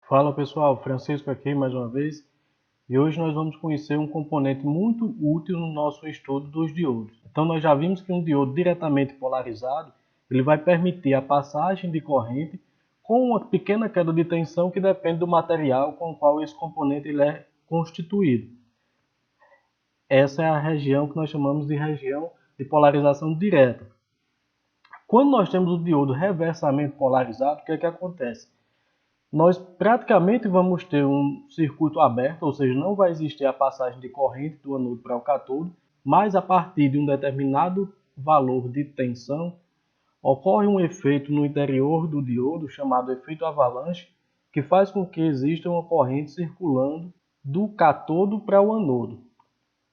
Fala pessoal, Francisco aqui mais uma vez, e hoje nós vamos conhecer um componente muito útil no nosso estudo dos diodos. Então nós já vimos que um diodo diretamente polarizado, ele vai permitir a passagem de corrente com uma pequena queda de tensão que depende do material com o qual esse componente ele é constituído. Essa é a região que nós chamamos de região de polarização direta. Quando nós temos o diodo reversamente polarizado, o que é que acontece? Nós praticamente vamos ter um circuito aberto, ou seja, não vai existir a passagem de corrente do anodo para o cátodo, mas a partir de um determinado valor de tensão, ocorre um efeito no interior do diodo chamado efeito avalanche, que faz com que exista uma corrente circulando do cátodo para o anodo.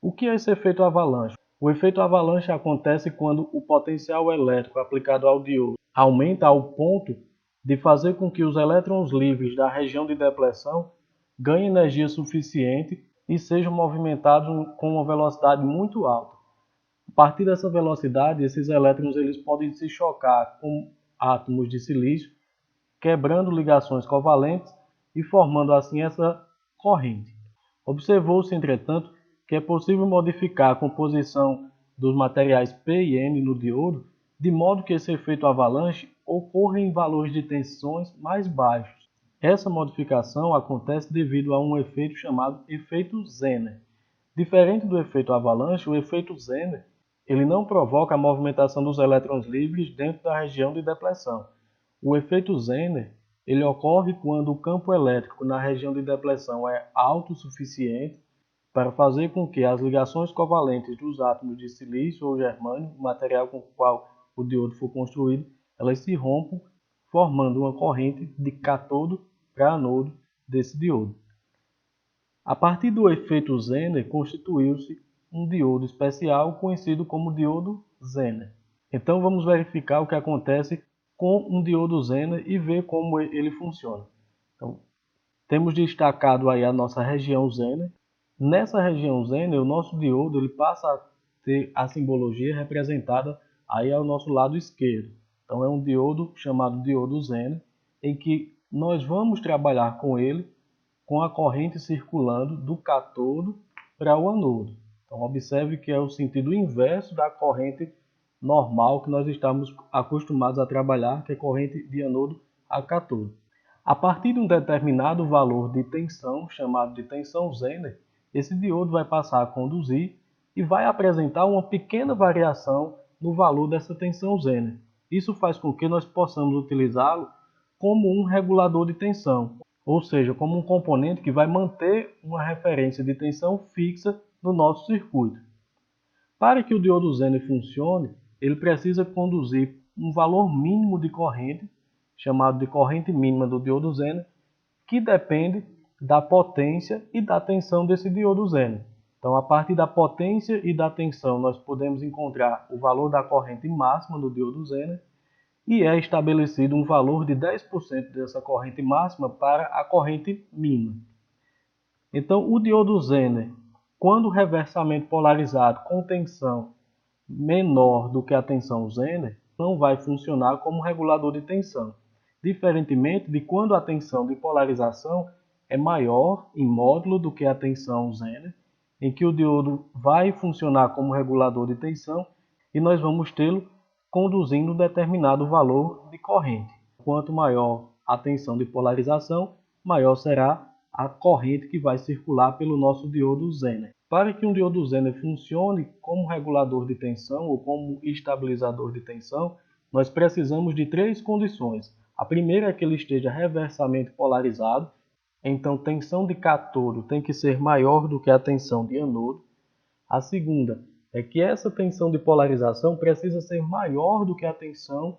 O que é esse efeito avalanche? O efeito avalanche acontece quando o potencial elétrico aplicado ao diodo aumenta ao ponto de fazer com que os elétrons livres da região de depleção ganhem energia suficiente e sejam movimentados com uma velocidade muito alta. A partir dessa velocidade, esses elétrons eles podem se chocar com átomos de silício, quebrando ligações covalentes e formando assim essa corrente. Observou-se, entretanto, que é possível modificar a composição dos materiais P e N no diodo, de modo que esse efeito avalanche ocorra em valores de tensões mais baixos. Essa modificação acontece devido a um efeito chamado efeito Zener. Diferente do efeito avalanche, o efeito Zener ele não provoca a movimentação dos elétrons livres dentro da região de depleção. O efeito Zener ele ocorre quando o campo elétrico na região de depleção é alto o suficiente para fazer com que as ligações covalentes dos átomos de silício ou germânio, o material com o qual o diodo for construído, elas se rompam, formando uma corrente de cátodo para anodo desse diodo. A partir do efeito Zener, constituiu-se um diodo especial conhecido como diodo Zener. Então vamos verificar o que acontece com um diodo Zener e ver como ele funciona. Então, temos destacado aí a nossa região Zener. Nessa região Zener, o nosso diodo ele passa a ter a simbologia representada aí ao nosso lado esquerdo. Então é um diodo chamado diodo Zener, em que nós vamos trabalhar com ele com a corrente circulando do cátodo para o anodo. Então observe que é o sentido inverso da corrente normal que nós estamos acostumados a trabalhar, que é corrente de anodo a cátodo. A partir de um determinado valor de tensão, chamado de tensão Zener, esse diodo vai passar a conduzir e vai apresentar uma pequena variação no valor dessa tensão Zener. Isso faz com que nós possamos utilizá-lo como um regulador de tensão, ou seja, como um componente que vai manter uma referência de tensão fixa no nosso circuito. Para que o diodo Zener funcione, ele precisa conduzir um valor mínimo de corrente, chamado de corrente mínima do diodo Zener, que depende da potência e da tensão desse diodo Zener. Então, a partir da potência e da tensão, nós podemos encontrar o valor da corrente máxima do diodo Zener e é estabelecido um valor de 10% dessa corrente máxima para a corrente mínima. Então, o diodo Zener, quando reversamente polarizado com tensão menor do que a tensão Zener, não vai funcionar como regulador de tensão, diferentemente de quando a tensão de polarização é maior em módulo do que a tensão Zener, em que o diodo vai funcionar como regulador de tensão e nós vamos tê-lo conduzindo um determinado valor de corrente. Quanto maior a tensão de polarização, maior será a corrente que vai circular pelo nosso diodo Zener. Para que um diodo Zener funcione como regulador de tensão ou como estabilizador de tensão, nós precisamos de três condições. A primeira é que ele esteja reversamente polarizado, então tensão de cátodo tem que ser maior do que a tensão de anodo. A segunda é que essa tensão de polarização precisa ser maior do que a tensão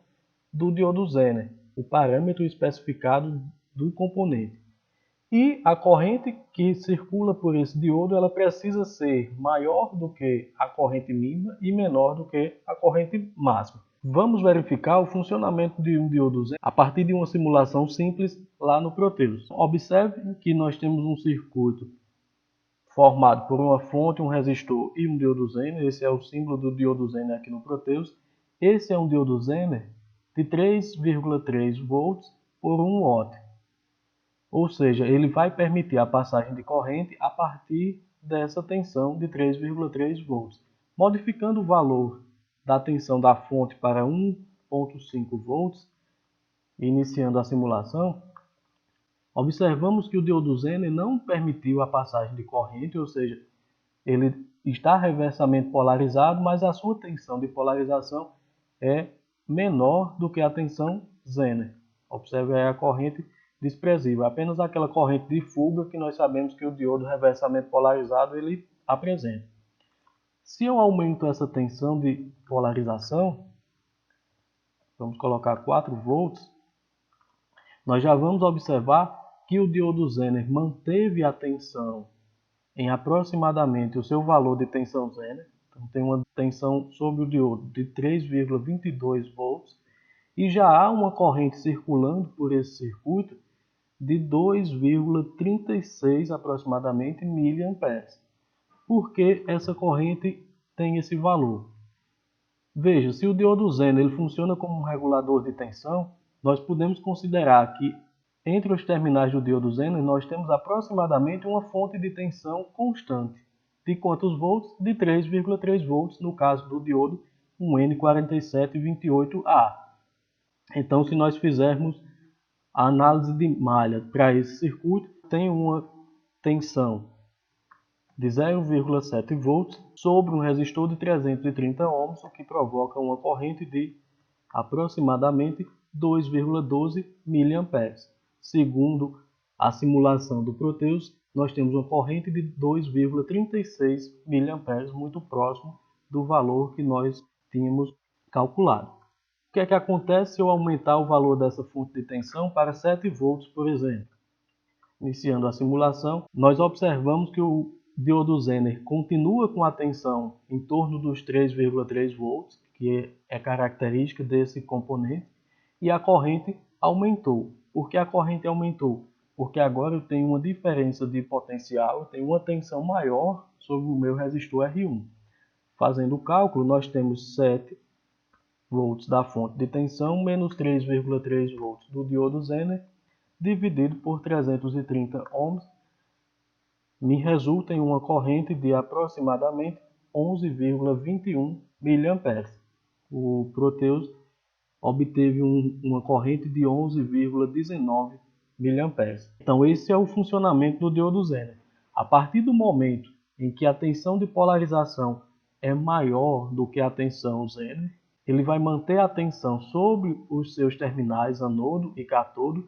do diodo Zener, o parâmetro especificado do componente. E a corrente que circula por esse diodo ela precisa ser maior do que a corrente mínima e menor do que a corrente máxima. Vamos verificar o funcionamento de um diodo Zener a partir de uma simulação simples lá no Proteus. Observe que nós temos um circuito formado por uma fonte, um resistor e um diodo Zener. Esse é o símbolo do diodo Zener aqui no Proteus. Esse é um diodo Zener de 3,3 volts por 1 watt. Ou seja, ele vai permitir a passagem de corrente a partir dessa tensão de 3,3 volts. Modificando o valor da tensão da fonte para 1,5 volts, iniciando a simulação, observamos que o diodo Zener não permitiu a passagem de corrente, ou seja, ele está reversamente polarizado, mas a sua tensão de polarização é menor do que a tensão Zener. Observe aí a corrente desprezível, apenas aquela corrente de fuga que nós sabemos que o diodo reversamente polarizado ele apresenta. Se eu aumento essa tensão de polarização, vamos colocar 4 volts, nós já vamos observar que o diodo Zener manteve a tensão em aproximadamente o seu valor de tensão Zener. Então, tem uma tensão sobre o diodo de 3,22 volts e já há uma corrente circulando por esse circuito de 2,36 aproximadamente miliamperes. Por que essa corrente tem esse valor? Veja, se o diodo Zener ele funciona como um regulador de tensão, nós podemos considerar que entre os terminais do diodo Zener nós temos aproximadamente uma fonte de tensão constante. De quantos volts? De 3,3 volts no caso do diodo N4728A. Então, se nós fizermos a análise de malha para esse circuito, tem uma tensão de 0,7 volts sobre um resistor de 330 ohms, o que provoca uma corrente de aproximadamente 2,12 mA. Segundo a simulação do Proteus, nós temos uma corrente de 2,36 mA, muito próximo do valor que nós tínhamos calculado. O que é que acontece se eu aumentar o valor dessa fonte de tensão para 7 volts, por exemplo? Iniciando a simulação, nós observamos que o diodo Zener continua com a tensão em torno dos 3,3 volts, que é característica desse componente, e a corrente aumentou. Por que a corrente aumentou? Porque agora eu tenho uma diferença de potencial, eu tenho uma tensão maior sobre o meu resistor R1. Fazendo o cálculo, nós temos 7 volts da fonte de tensão menos 3,3 volts do diodo Zener, dividido por 330 ohms, me resulta em uma corrente de aproximadamente 11,21 mA. O Proteus obteve uma corrente de 11,19 mA. Então esse é o funcionamento do diodo Zener. A partir do momento em que a tensão de polarização é maior do que a tensão Zener, ele vai manter a tensão sobre os seus terminais anodo e catodo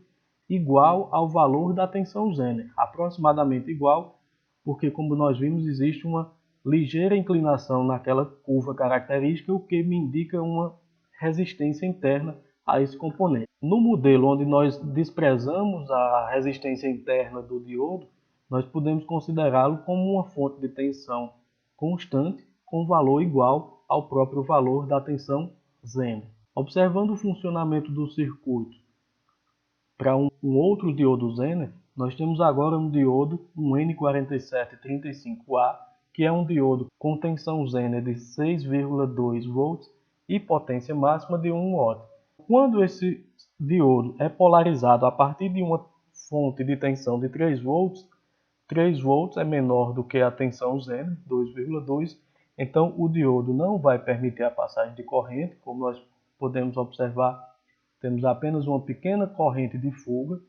igual ao valor da tensão Zener, aproximadamente igual, porque como nós vimos existe uma ligeira inclinação naquela curva característica, o que me indica uma resistência interna a esse componente. No modelo onde nós desprezamos a resistência interna do diodo, nós podemos considerá-lo como uma fonte de tensão constante com valor igual ao próprio valor da tensão Zener. Observando o funcionamento do circuito para um outro diodo Zener, nós temos agora um diodo, um N4735A, que é um diodo com tensão Zener de 6,2 volts e potência máxima de 1 watt. Quando esse diodo é polarizado a partir de uma fonte de tensão de 3 volts é menor do que a tensão Zener, 2,2, então o diodo não vai permitir a passagem de corrente, como nós podemos observar. Temos apenas uma pequena corrente de fuga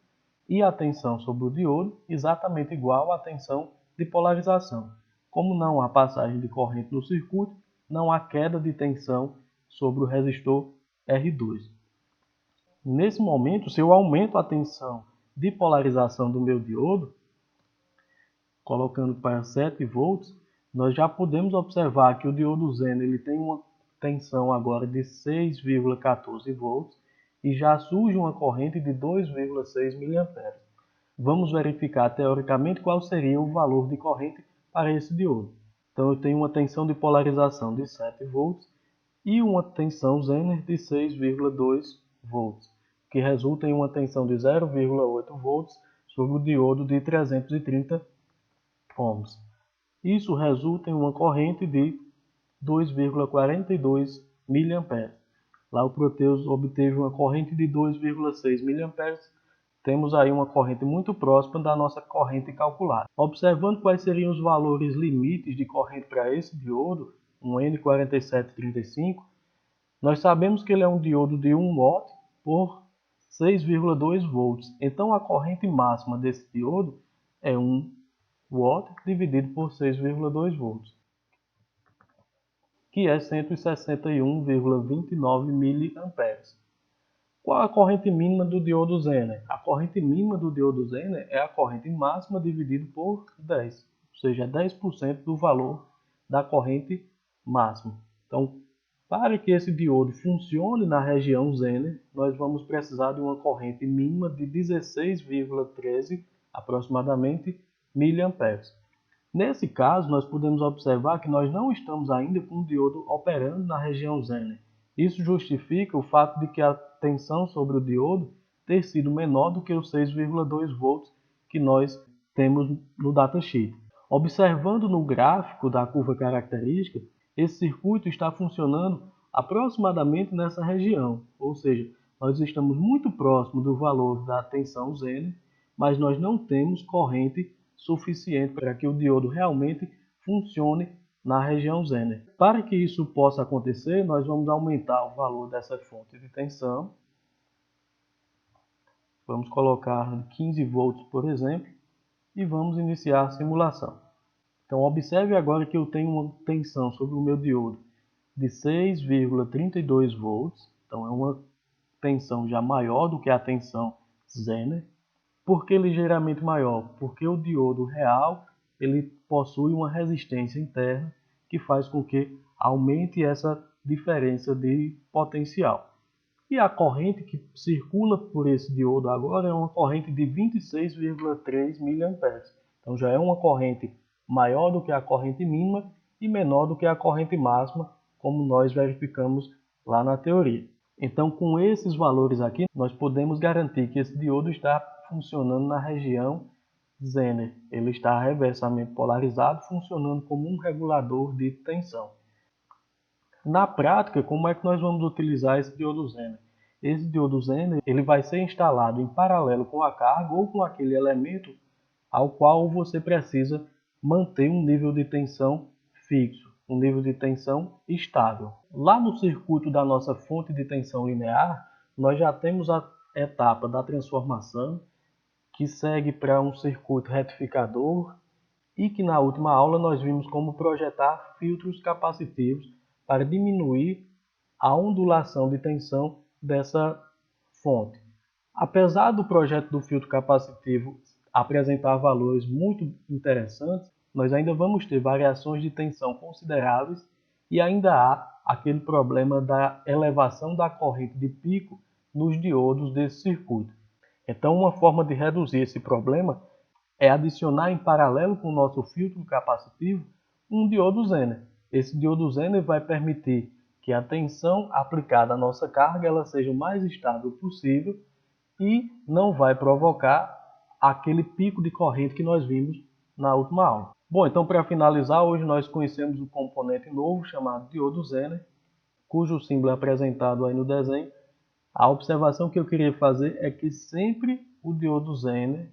e a tensão sobre o diodo exatamente igual à tensão de polarização. Como não há passagem de corrente no circuito, não há queda de tensão sobre o resistor R2. Nesse momento, se eu aumento a tensão de polarização do meu diodo, colocando para 7 volts, nós já podemos observar que o diodo Zener ele tem uma tensão agora de 6,14 volts e já surge uma corrente de 2,6 mA. Vamos verificar teoricamente qual seria o valor de corrente para esse diodo. Então eu tenho uma tensão de polarização de 7 volts e uma tensão Zener de 6,2 volts, que resulta em uma tensão de 0,8 volts sobre o diodo de 330 ohms. Isso resulta em uma corrente de 2,42 mA. Lá o Proteus obteve uma corrente de 2,6 mA, temos aí uma corrente muito próxima da nossa corrente calculada. Observando quais seriam os valores limites de corrente para esse diodo, um N4735, nós sabemos que ele é um diodo de 1 watt por 6,2 volts. Então a corrente máxima desse diodo é 1 watt dividido por 6,2 volts, que é 161,29 miliamperes. Qual a corrente mínima do diodo Zener? A corrente mínima do diodo Zener é a corrente máxima dividido por 10, ou seja, 10% do valor da corrente máxima. Então, para que esse diodo funcione na região Zener, nós vamos precisar de uma corrente mínima de 16,13 aproximadamente miliamperes. Nesse caso, nós podemos observar que nós não estamos ainda com o diodo operando na região Zener. Isso justifica o fato de que a tensão sobre o diodo ter sido menor do que os 6,2 volts que nós temos no datasheet. Observando no gráfico da curva característica, esse circuito está funcionando aproximadamente nessa região, ou seja, nós estamos muito próximo do valor da tensão Zener, mas nós não temos corrente suficiente para que o diodo realmente funcione na região Zener. Para que isso possa acontecer, nós vamos aumentar o valor dessa fonte de tensão. Vamos colocar 15 volts, por exemplo, e vamos iniciar a simulação. Então, observe agora que eu tenho uma tensão sobre o meu diodo de 6,32 volts. Então, é uma tensão já maior do que a tensão Zener. Por que ligeiramente maior? Porque o diodo real ele possui uma resistência interna que faz com que aumente essa diferença de potencial. E a corrente que circula por esse diodo agora é uma corrente de 26,3 mA. Então já é uma corrente maior do que a corrente mínima e menor do que a corrente máxima, como nós verificamos lá na teoria. Então, com esses valores aqui, nós podemos garantir que esse diodo está funcionando na região Zener. Ele está reversamente polarizado, funcionando como um regulador de tensão. Na prática, como é que nós vamos utilizar esse diodo Zener? Esse diodo Zener ele vai ser instalado em paralelo com a carga ou com aquele elemento ao qual você precisa manter um nível de tensão fixo, um nível de tensão estável. Lá no circuito da nossa fonte de tensão linear, nós já temos a etapa da transformação, que segue para um circuito retificador e que na última aula nós vimos como projetar filtros capacitivos para diminuir a ondulação de tensão dessa fonte. Apesar do projeto do filtro capacitivo apresentar valores muito interessantes, nós ainda vamos ter variações de tensão consideráveis e ainda há aquele problema da elevação da corrente de pico nos diodos desse circuito. Então, uma forma de reduzir esse problema é adicionar em paralelo com o nosso filtro capacitivo um diodo Zener. Esse diodo Zener vai permitir que a tensão aplicada à nossa carga ela seja o mais estável possível e não vai provocar aquele pico de corrente que nós vimos na última aula. Bom, então para finalizar, hoje nós conhecemos um componente novo chamado diodo Zener, cujo símbolo é apresentado aí no desenho. A observação que eu queria fazer é que sempre o diodo Zener,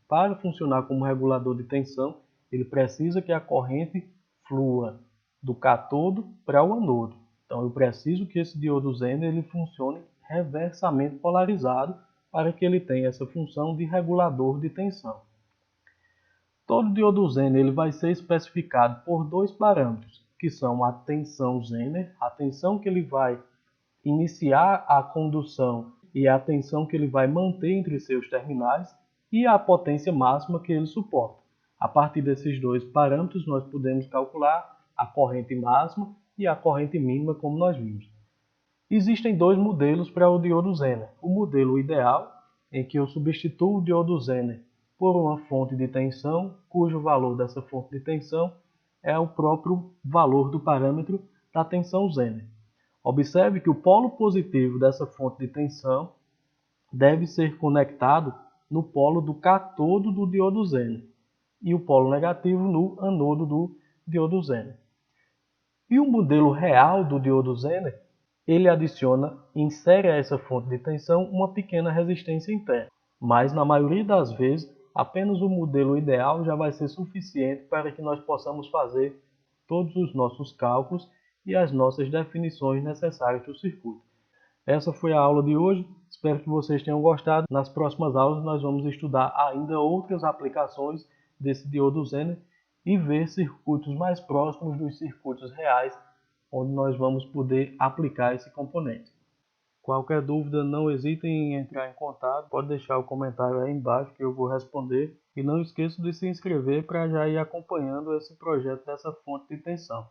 para funcionar como regulador de tensão, ele precisa que a corrente flua do cátodo para o anodo. Então eu preciso que esse diodo Zener ele funcione reversamente polarizado para que ele tenha essa função de regulador de tensão. Todo diodo Zener ele vai ser especificado por dois parâmetros, que são a tensão Zener, a tensão que ele vai iniciar a condução e a tensão que ele vai manter entre seus terminais e a potência máxima que ele suporta. A partir desses dois parâmetros, nós podemos calcular a corrente máxima e a corrente mínima, como nós vimos. Existem dois modelos para o diodo Zener. O modelo ideal, em que eu substituo o diodo Zener por uma fonte de tensão, cujo valor dessa fonte de tensão é o próprio valor do parâmetro da tensão Zener. Observe que o polo positivo dessa fonte de tensão deve ser conectado no polo do cátodo do diodo Zener e o polo negativo no anodo do diodo Zener. E o modelo real do diodo Zener, ele insere a essa fonte de tensão uma pequena resistência interna. mas na maioria das vezes apenas o modelo ideal já vai ser suficiente para que nós possamos fazer todos os nossos cálculos e as nossas definições necessárias do circuito. Essa foi a aula de hoje, espero que vocês tenham gostado. Nas próximas aulas nós vamos estudar ainda outras aplicações desse diodo Zener e ver circuitos mais próximos dos circuitos reais, onde nós vamos poder aplicar esse componente. Qualquer dúvida, não hesitem em entrar em contato, pode deixar o comentário aí embaixo que eu vou responder. E não esqueça de se inscrever para já ir acompanhando esse projeto dessa fonte de tensão.